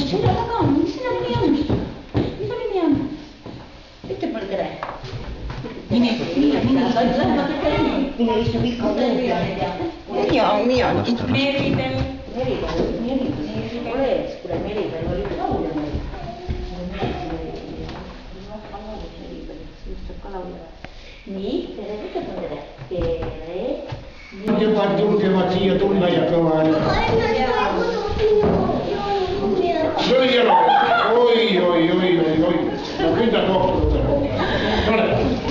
selja taga on, mis sina nimi on? Mis su nimi on? Ütle mulle tere. Mine istub ikka Meribel. Kuule, Meribel oli üks laulja meil. Nii, tere, ütle mulle tere. Mõlemad julgevad siia tulla ja kõva sööja oi. No küll ta tohtuda.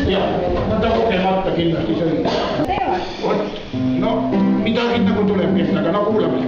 Jah, ma tagugemata kindlasti sööja. No, midagi nagu tuleb mitte, aga no kuulame.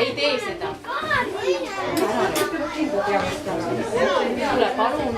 Ei tee seda. Tule palun.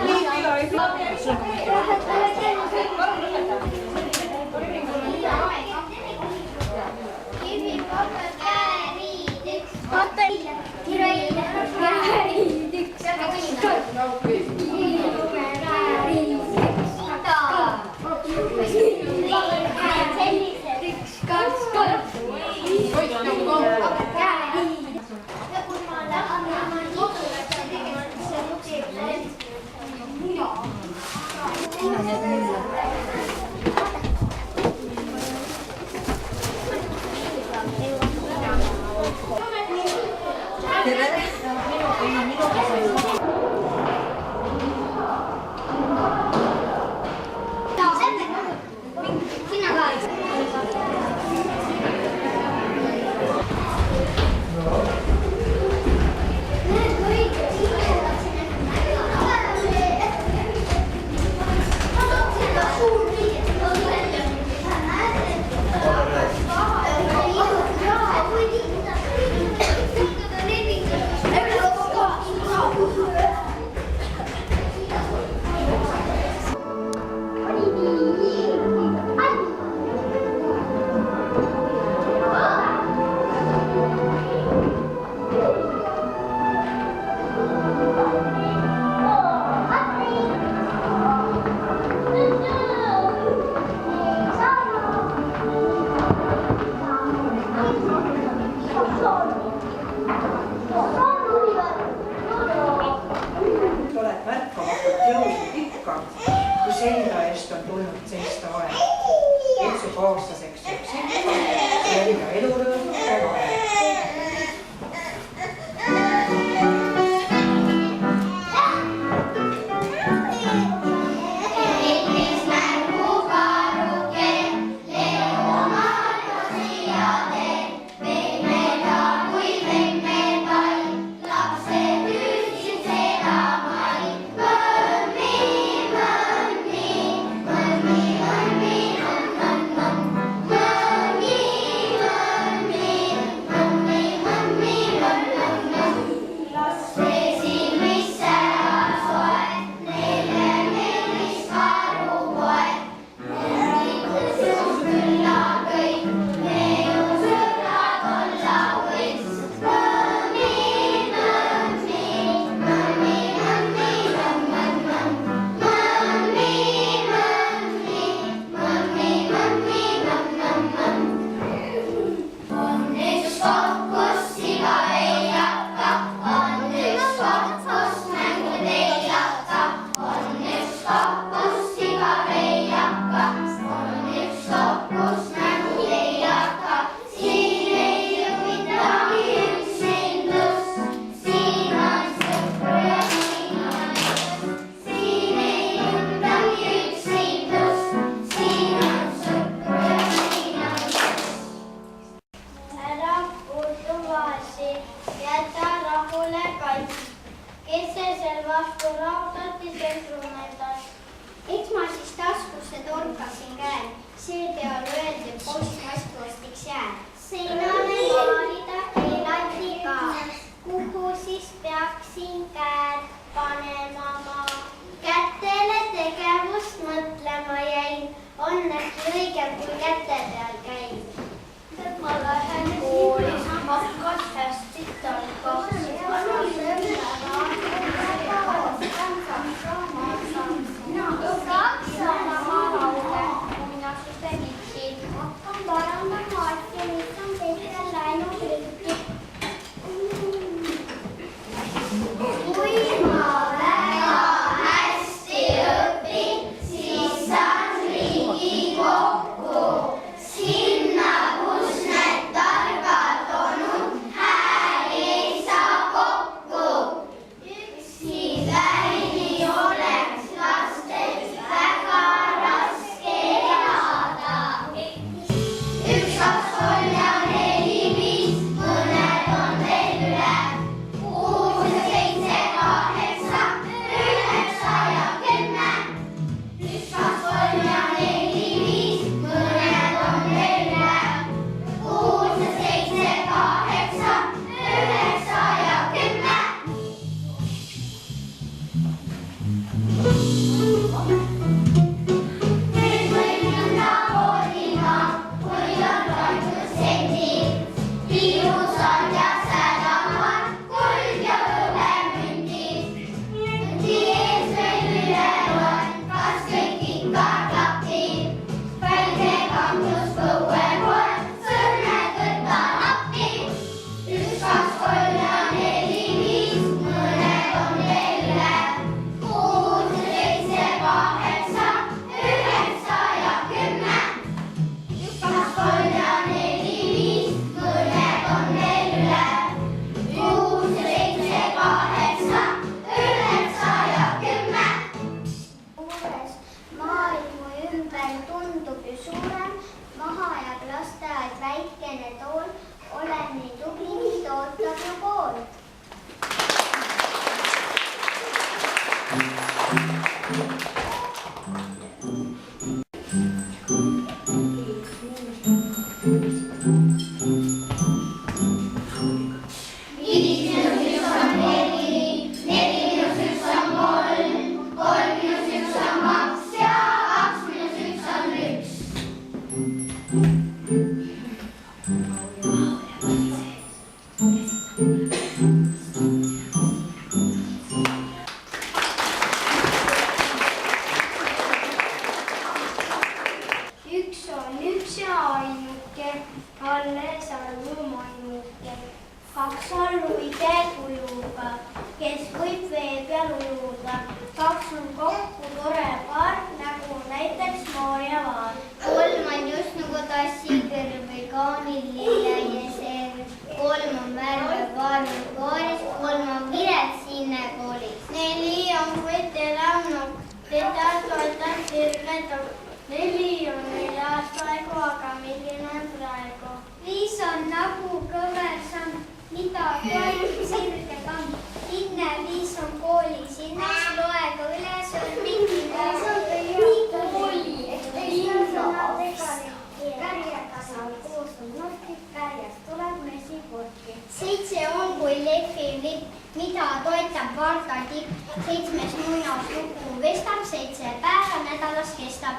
mulle kaitsis, kes see seal vastu raudati sõprumendas. Eks ma siis taskusse torkasin käel, see peal öeldi, et poiss taskuostiks jääb. Seinale maalida keelati ka, kuhu siis peaksin käed panema ma. Kätele tegevust mõtlema jäin, on äkki õigem, kui käte peal käin. Ma lähen kooli, hakkas hästi tarkaks. Saksama lauge, muinasjuste vitsid. Hakkan parandama asju, mis on teisel läinud rikki. Kui ma väga hästi õpin, siis saan Riigikokku. Sinna, kus need targad olnud hääli ei saa kokku. Üksi väini oleks lastest väga raske elada. 1, 2, 3 ja 4, 5, mõned on veel üle. 6 ja 7, 8, 9 ja 10. 1, 2, 3 ja 4, 5, mõned on veel üle. 6 ja 7, 8, 9 ja 10. Nüüd mõnda koolima, kui on toitud sendid. Ilusad ja sädamad, kuld ja hõbemündid. Mündi ees veel üle on, kas kõik ikka klapib. Väike kaklus põuepool, sõrmed võtan appi. 1, 2, 3 ja 4, 5, mõned on veel üle. 6, 7, 8, 9 ja 10. 1, 2, 3 ja 4, 5, mõned on veel üle. 6, 7, 8, 9 ja 10. Suures maailma ümber tundub ju suurem, maha jääb lasteaed väikene tool, olen nii tubli, mind ootab ju kool. Üks on üks ja ainuke, alles arvumainuke. 2 on luige kujuga, kes võib vee peal ujuda. 2 on kokku tore paar, nagu näiteks Maarja Vaar. 3 on just nagu tassikõrv või kaanil lillejeseer. 3 on värve vaarnud kooris, 3 on Piret Sinne koolis. 4 on Kvett elamnuk, teda toetab sirvedok. 4 on 4 aastaaegu, aga milline on praegu? 5 on nagu kõversam, mida toetub sirge kamm. Sinne 5 on kooli, sinnaks loega üles on mingi kooli. Kärjega saab koos on nurki, kärjest tuleb mesipurki. 7 on kui lehviv lipp, mida toetab Varda tipp. 7 muinaslugu vestab, 7 päeva nädalas kestab.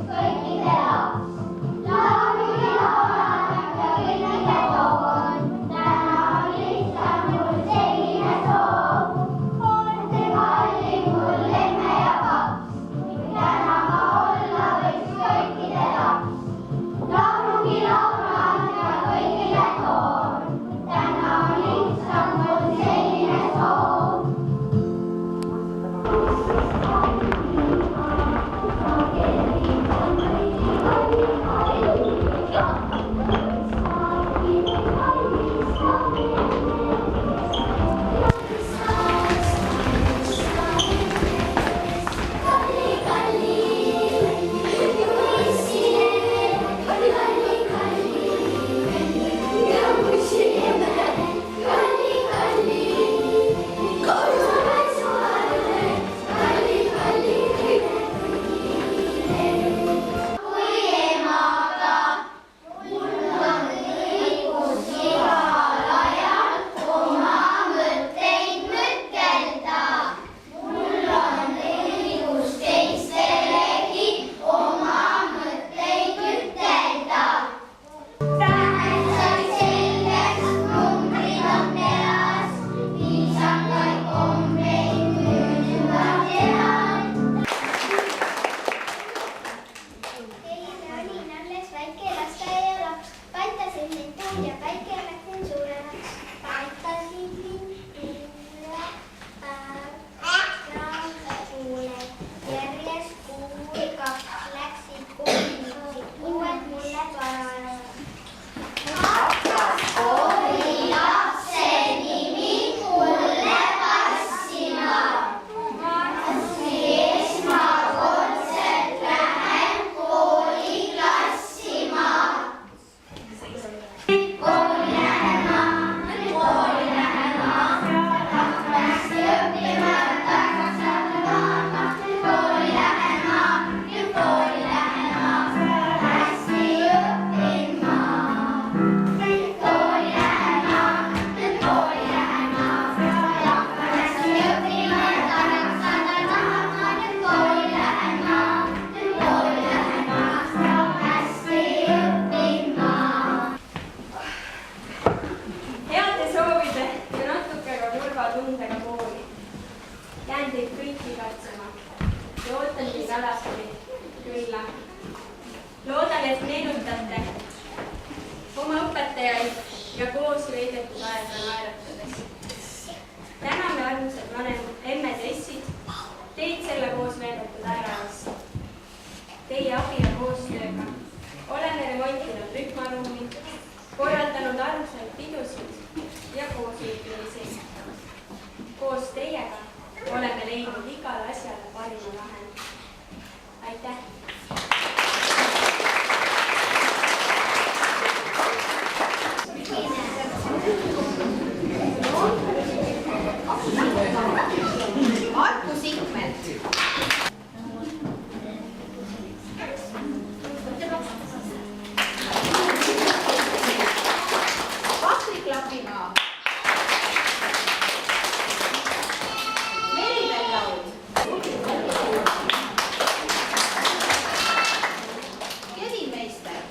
Kõiki alles meenutate oma õpetajaid ja koos veedetud aega naeratades. Täname armsad emmed ja issid teid selle koos veedetud aja eest. Teie abi ja koostööga oleme remontinud rühmaruumi, korraldanud armsaid pidusid ja koosviibimisi. Koos teiega oleme leidnud igale asjale parima lahendi. Aitäh! Markus Ikmelt. Patrik Lapimaa. Meribel Laud. Kevin Meister.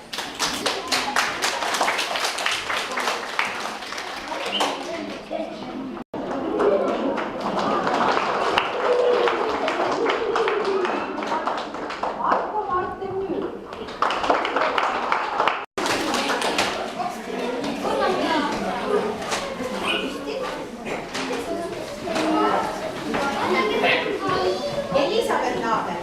Elisabeth Naaber.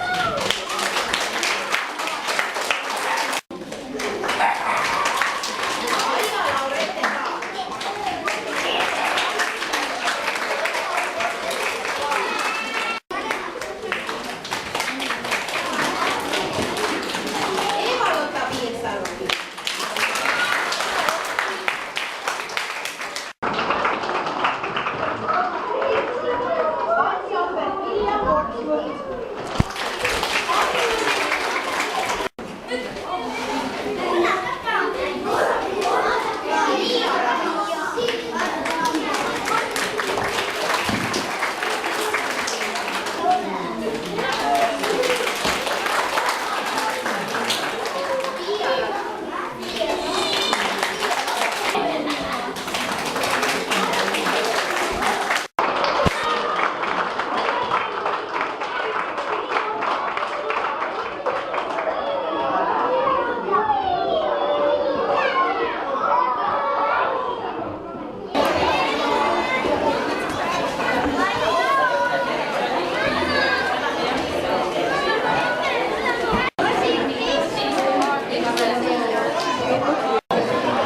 Eva-Lotta Piirsalu.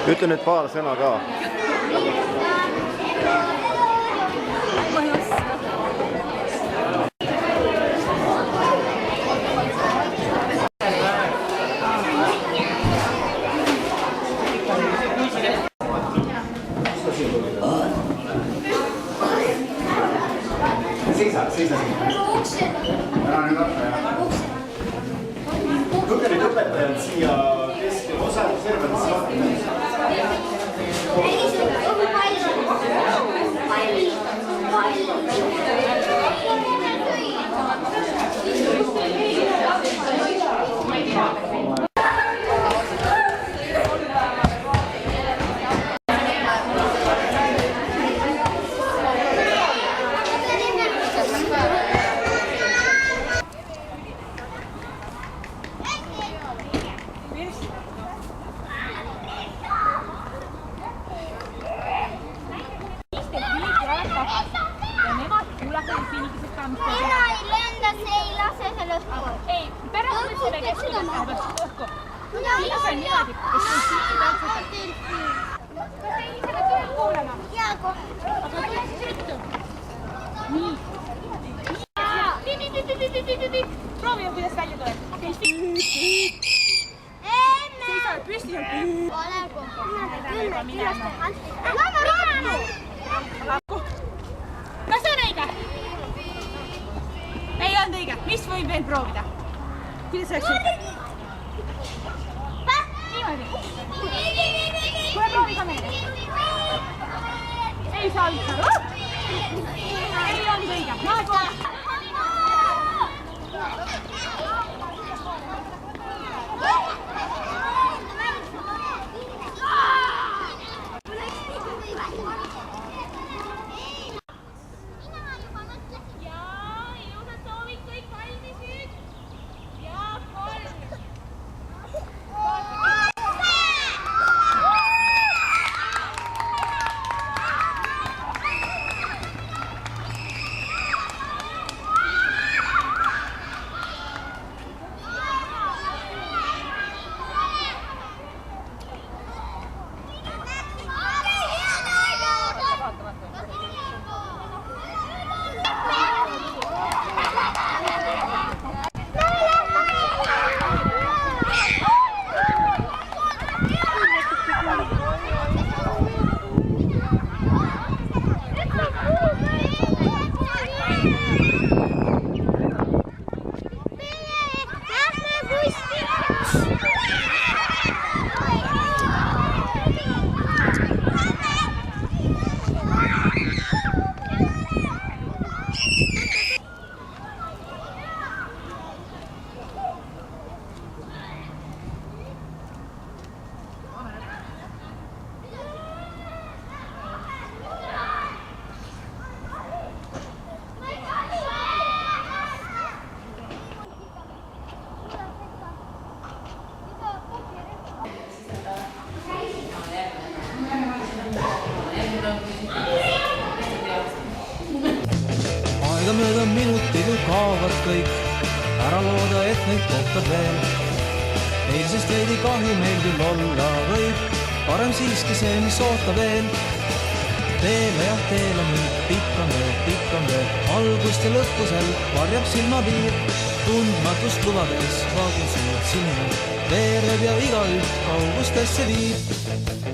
Ütle nüüd paar sõna ka. Seisa siin. Ära nüüd hakka. Võtke nüüd õpetajad siia keskel osa, serverdisse lahti. Proovi, kuidas välja tuleb. Okei, seisa püsti seal. Kas see on õige? Ei olnud õige. Mis võib veel proovida? Kuidas oleks õige? Niimoodi. Kuule, proovi ka meile. Ei saa üldse aru. Ei olnud õige. Nagu. aegamööda minutid ju kaovad kõik, ära looda, et neid kohtad veel. Eilsest veidi kahju meil küll olla võib, parem siiski see, mis ootab veel. Teele nüüd pikk on veel, algust ja lõppu seal varjab silmapiir. Tundmatust lubades vaagin suurt sinna, veereb ja igaüht kaugustesse viib.